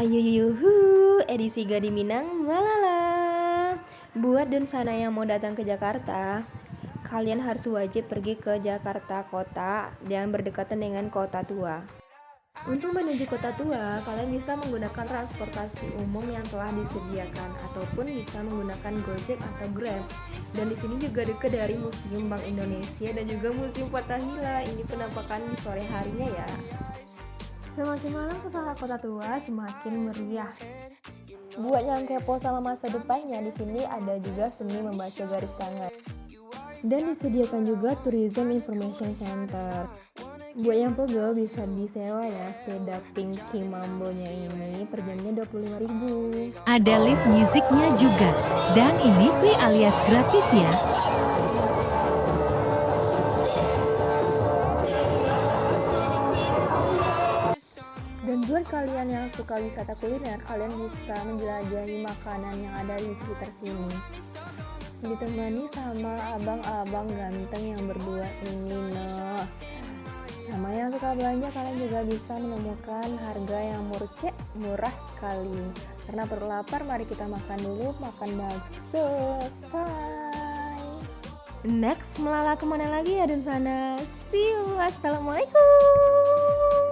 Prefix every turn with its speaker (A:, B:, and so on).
A: Ayuyuhu, edisi Gadi Minang Malala. Buat dan sana yang mau datang ke Jakarta, kalian harus wajib pergi ke Jakarta Kota dan berdekatan dengan Kota Tua. Untuk menuju Kota Tua, kalian bisa menggunakan transportasi umum yang telah disediakan ataupun bisa menggunakan Gojek atau Grab. Dan di sini juga dekat dari Museum Bank Indonesia dan juga Museum Fathahillah. Ini penampakan di sore harinya ya. Semakin malam suasana Kota Tua semakin meriah. Buat yang kepo sama masa depannya, di sini ada juga seni membaca garis tangan. Dan disediakan juga Tourism Information Center. Buat yang pegel bisa disewa ya sepeda Pinky Mambonya ini, per jamnya 25.000.
B: Ada live musiknya juga, dan ini free alias gratis ya.
A: Dan buat kalian yang suka wisata kuliner, kalian bisa menjelajahi makanan yang ada di sekitar sini. Ditemani sama abang-abang ganteng yang berdua ini noh. Sama yang suka belanja, kalian juga bisa menemukan harga yang murah sekali. Karena perlu lapar, mari kita makan dulu, makan bakso. Selesai. Next, melala kemana lagi ya dan sana. See you, assalamualaikum.